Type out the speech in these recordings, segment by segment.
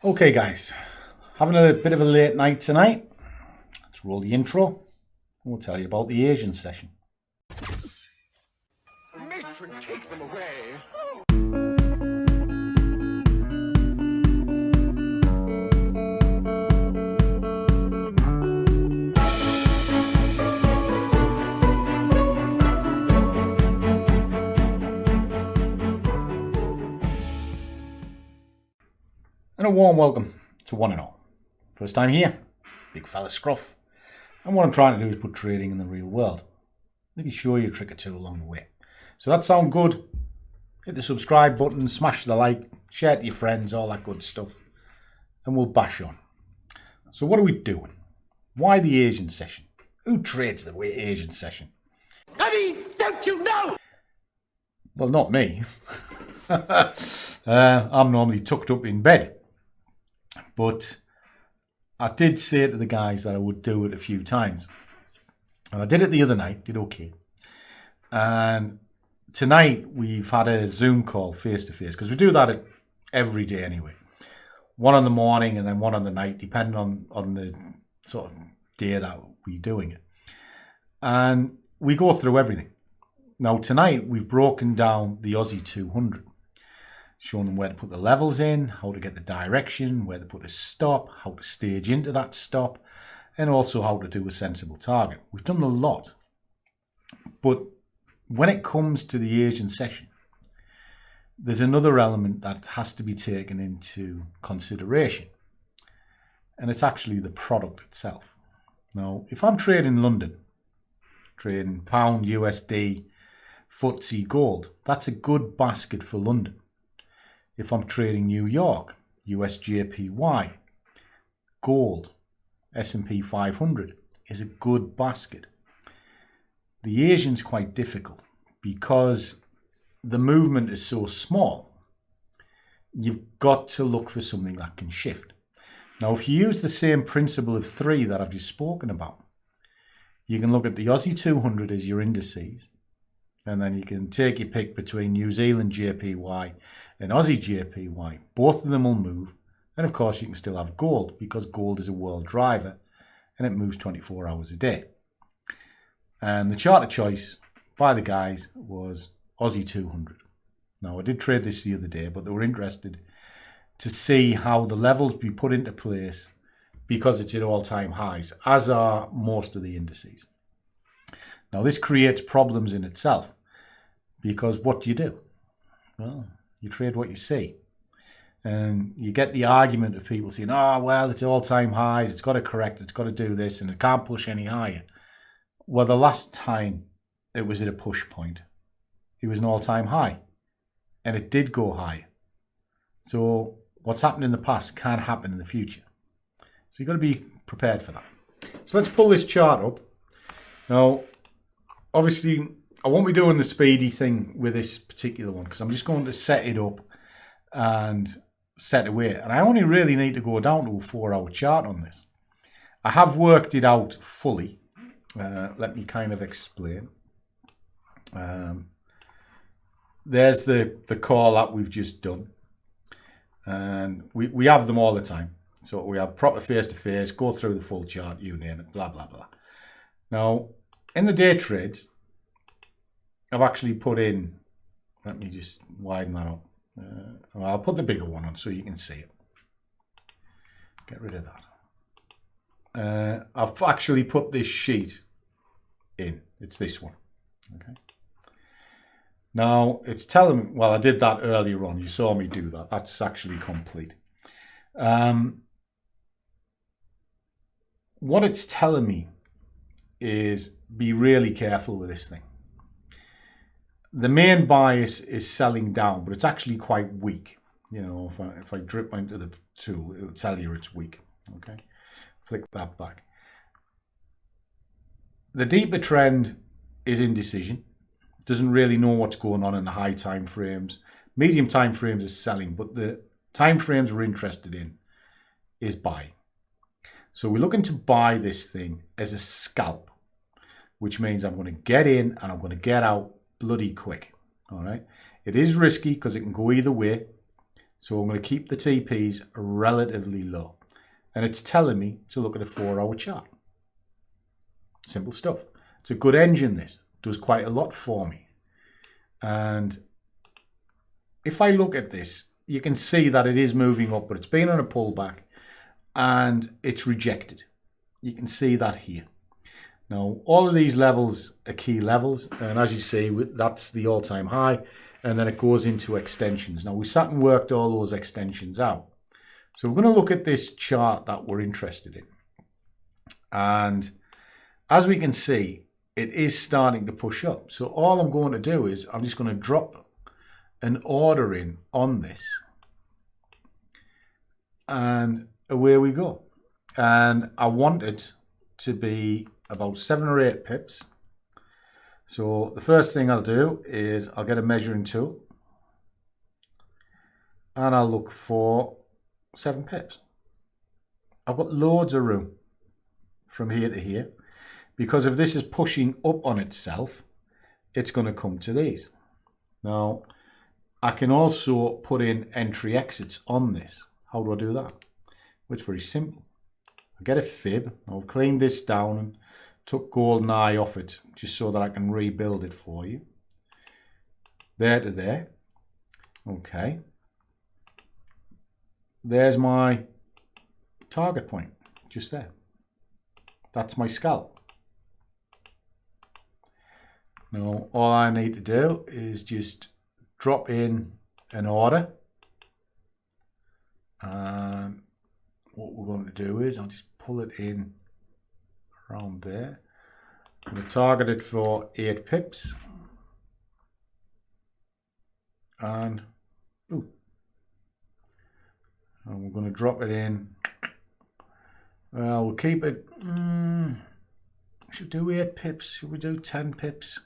Okay guys, having a bit of a late night tonight. Let's roll the intro and we'll tell you about the Asian session. Matron, take them away. And a warm welcome to one and all. First time here, big fella Scruff. And what I'm trying to do is put trading in the real world. Maybe show you a trick or two along the way. So that sound good? Hit the subscribe button, smash the like, share it to your friends, all that good stuff. And we'll bash on. So what are we doing? Why the Asian session? Who trades the way Asian session? I mean, don't you know? Well, not me. I'm normally tucked up in bed. But I did say to the guys that I would do it a few times. And I did it the other night, did okay. And tonight we've had a Zoom call face to face, because we do that every day anyway. One in the morning and then one on the night, depending on the sort of day that we're doing it. And we go through everything. Now tonight we've broken down the Aussie 200. Showing them where to put the levels in, how to get the direction, where to put a stop, how to stage into that stop, and also how to do a sensible target. We've done a lot. But when it comes to the Asian session, there's another element that has to be taken into consideration. And it's actually the product itself. Now, if I'm trading London, trading pound, USD, FTSE gold, that's a good basket for London. If I'm trading New York, USJPY, gold, S&P 500 is a good basket. The Asian's quite difficult because the movement is so small. You've got to look for something that can shift. Now, if you use the same principle of three that I've just spoken about, you can look at the Aussie 200 as your indices. And then you can take your pick between New Zealand JPY and Aussie JPY. Both of them will move. And of course, you can still have gold because gold is a world driver and it moves 24 hours a day. And the chart of choice by the guys was Aussie 200. Now, I did trade this the other day, but they were interested to see how the levels be put into place because it's at all-time highs, as are most of the indices. Now, this creates problems in itself because what do? Well, you trade what you see. And you get the argument of people saying, oh, well, it's all-time highs, it's got to correct, it's got to do this, and it can't push any higher. Well, the last time it was at a push point, it was an all-time high. And it did go higher. So what's happened in the past can't happen in the future. So you've got to be prepared for that. So let's pull this chart up. Now, obviously, I won't be doing the speedy thing with this particular one because I'm just going to set it up and set away. And I only really need to go down to a 4-hour chart on this. I have worked it out fully. Let me kind of explain. There's the call that we've just done. And we have them all the time. So we have proper face-to-face, go through the full chart, you name it, blah, blah, blah. Now, in the day trades, I've actually put in, let me just widen that up. I'll put the bigger one on so you can see it. Get rid of that. I've actually put this sheet in. It's this one. Okay. Now, it's telling me, well, I did that earlier on. You saw me do that. That's actually complete. What it's telling me is be really careful with this thing. The main bias is selling down, but it's actually quite weak. You know, if I drip into the tool, it'll tell you it's weak. Okay, flick that back. The deeper trend is indecision. Doesn't really know what's going on in the high time frames. Medium time frames is selling, but the time frames we're interested in is buying. So we're looking to buy this thing as a scalp, which means I'm going to get in and I'm going to get out bloody quick. All right. It is risky because it can go either way. So I'm going to keep the TPs relatively low. And it's telling me to look at a 4-hour chart. Simple stuff. It's a good engine, this. Does quite a lot for me. And if I look at this, you can see that it is moving up, but it's been on a pullback and it's rejected. You can see that here. Now, all of these levels are key levels. And as you see, that's the all-time high. And then it goes into extensions. Now, we sat and worked all those extensions out. So we're going to look at this chart that we're interested in. And as we can see, it is starting to push up. So all I'm going to do is I'm just going to drop an order in on this. And away we go. And I want it to be about 7 or 8 pips. So the first thing I'll do is I'll get a measuring tool. And I'll look for 7 pips. I've got loads of room from here to here. Because if this is pushing up on itself, it's going to come to these. Now, I can also put in entry exits on this. How do I do that? Well, it's very simple. I get a fib. I'll clean this down and took golden eye off it just so that I can rebuild it for you. There to there. Okay. There's my target point, just there. That's my scalp. Now, all I need to do is just drop in an order. And what we're going to do is I'll just pull it in around there. I'm going to target it for 8 pips. And boom. And we're going to drop it in. Well, we'll keep it. Should we do 8 pips? Should we do 10 pips?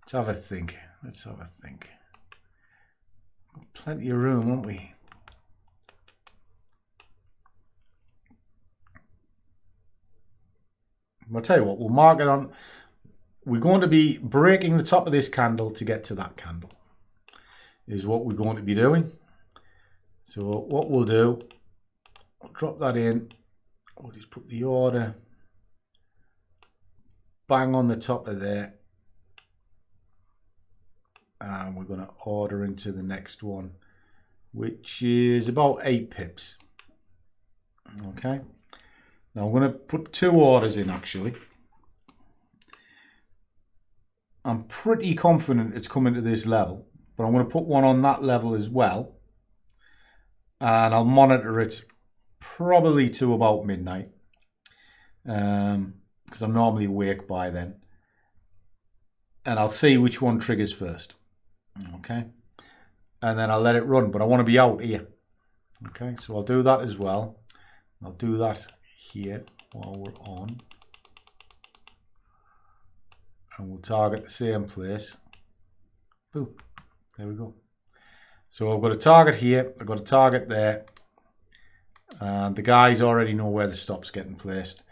Let's have a think. Let's have a think. Got plenty of room, won't we? I'll tell you what, we'll mark it on. We're going to be breaking the top of this candle to get to that candle. Is what we're going to be doing. So what we'll do, we'll drop that in. We'll just put the order bang on the top of there. And we're going to order into the next one, which is about 8 pips. Okay. Now I'm going to put 2 orders in actually. I'm pretty confident it's coming to this level, but I'm going to put one on that level as well. And I'll monitor it probably to about midnight. Because I'm normally awake by then. And I'll see which one triggers first. Okay. And then I'll let it run, but I want to be out here. Okay, so I'll do that as well. I'll do that here while we're on. And we'll target the same place. Boom. There we go. So I've got a target here. I've got a target there. And the guys already know where the stop's getting placed.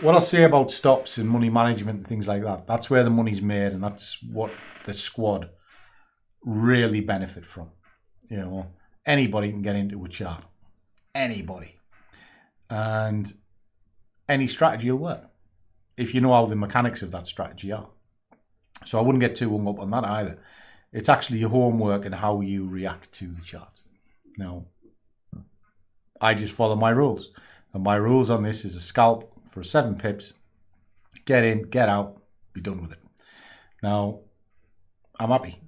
What I'll say about stops and money management and things like that, that's where the money's made, and that's what the squad really benefit from. You know, anybody can get into a chart. Anybody. And any strategy will work if you know how the mechanics of that strategy are. So I wouldn't get too hung up on that either. It's actually your homework and how you react to the chart. Now, I just follow my rules. And my rules on this is a scalp for 7 pips. Get in, get out, be done with it. Now, I'm happy.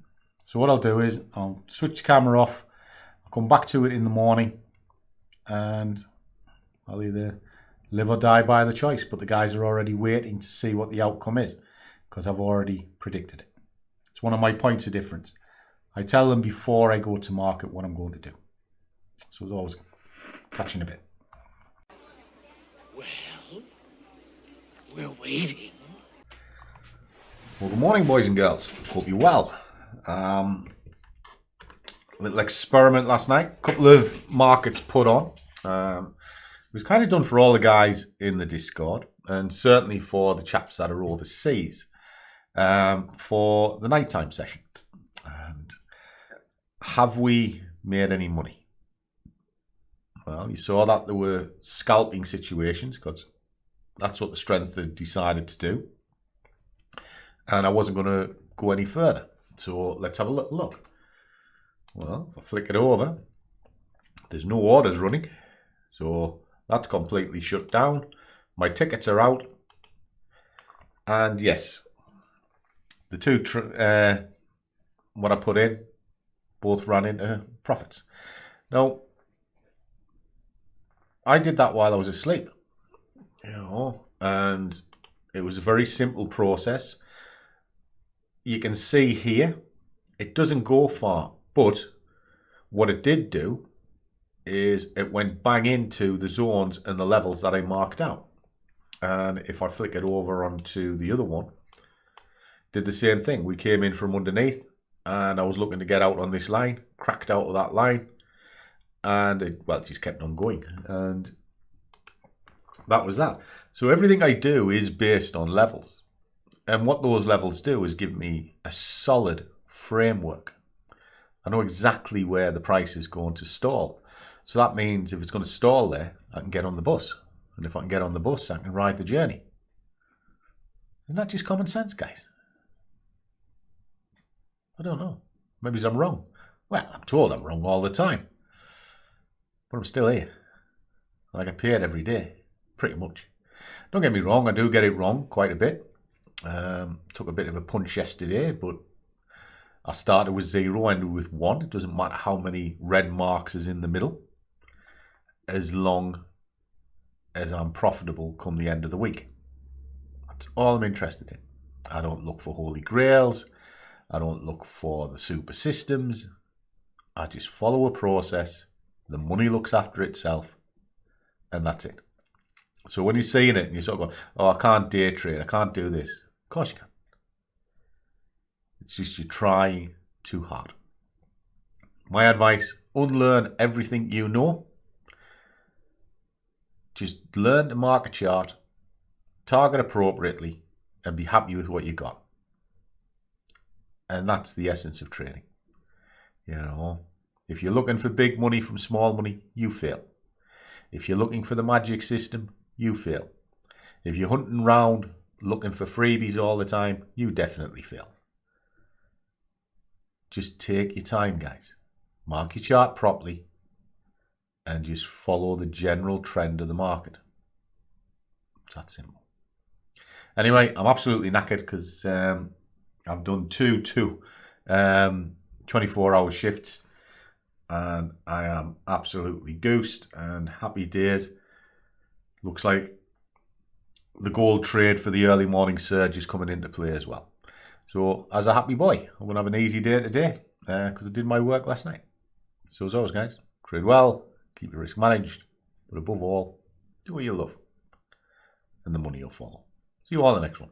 So what I'll do is I'll switch the camera off. I'll come back to it in the morning. And I'll either live or die by the choice. But the guys are already waiting to see what the outcome is, because I've already predicted it. It's one of my points of difference. I tell them before I go to market what I'm going to do. So as always, catch you in a bit. Well, we're waiting. Well, good morning, boys and girls. Hope you're well. Little experiment last night. Couple of markets put on. It was kind of done for all the guys in the Discord, and certainly for the chaps that are overseas, for the nighttime session. And have we made any money? Well, you saw that there were scalping situations because that's what the strength had decided to do. And I wasn't going to go any further. So let's have a little look. Well, if I flick it over, there's no orders running. So that's completely shut down. My tickets are out. And yes, the two, what I put in, both ran into profits. Now, I did that while I was asleep, and it was a very simple process. You can see here, it doesn't go far, but what it did do is it went bang into the zones and the levels that I marked out. And if I flick it over onto the other one, did the same thing. We came in from underneath and I was looking to get out on this line, cracked out of that line, and it just kept on going. And that was that. So everything I do is based on levels. And what those levels do is give me a solid framework. I know exactly where the price is going to stall. So that means if it's going to stall there, I can get on the bus. And if I can get on the bus, I can ride the journey. Isn't that just common sense, guys? I don't know. Maybe I'm wrong. Well, I'm told I'm wrong all the time. But I'm still here. And I get paid every day, pretty much. Don't get me wrong, I do get it wrong quite a bit. Took a bit of a punch yesterday, but I started with 0, ended with 1. It doesn't matter how many red marks is in the middle, as long as I'm profitable come the end of the week. That's all I'm interested in. I don't look for holy grails. I don't look for the super systems. I just follow a process. The money looks after itself, and that's it. So when you're seeing it and you're sort of going, oh, I can't day trade, I can't do this. Of course you can. It's just you try too hard. My advice, unlearn everything you know. Just learn the market chart, target appropriately, and be happy with what you got. And that's the essence of trading. If you're looking for big money from small money, you fail. If you're looking for the magic system, you fail. If you're hunting around looking for freebies all the time, you definitely fail. Just take your time, guys. Mark your chart properly and just follow the general trend of the market. It's that simple. Anyway, I'm absolutely knackered because I've done two 24-hour shifts and I am absolutely goosed and happy days. Looks like the gold trade for the early morning surge is coming into play as well. So as a happy boy, I'm going to have an easy day today because I did my work last night. So as always, guys, trade well, keep your risk managed, but above all, do what you love and the money will follow. See you all in the next one.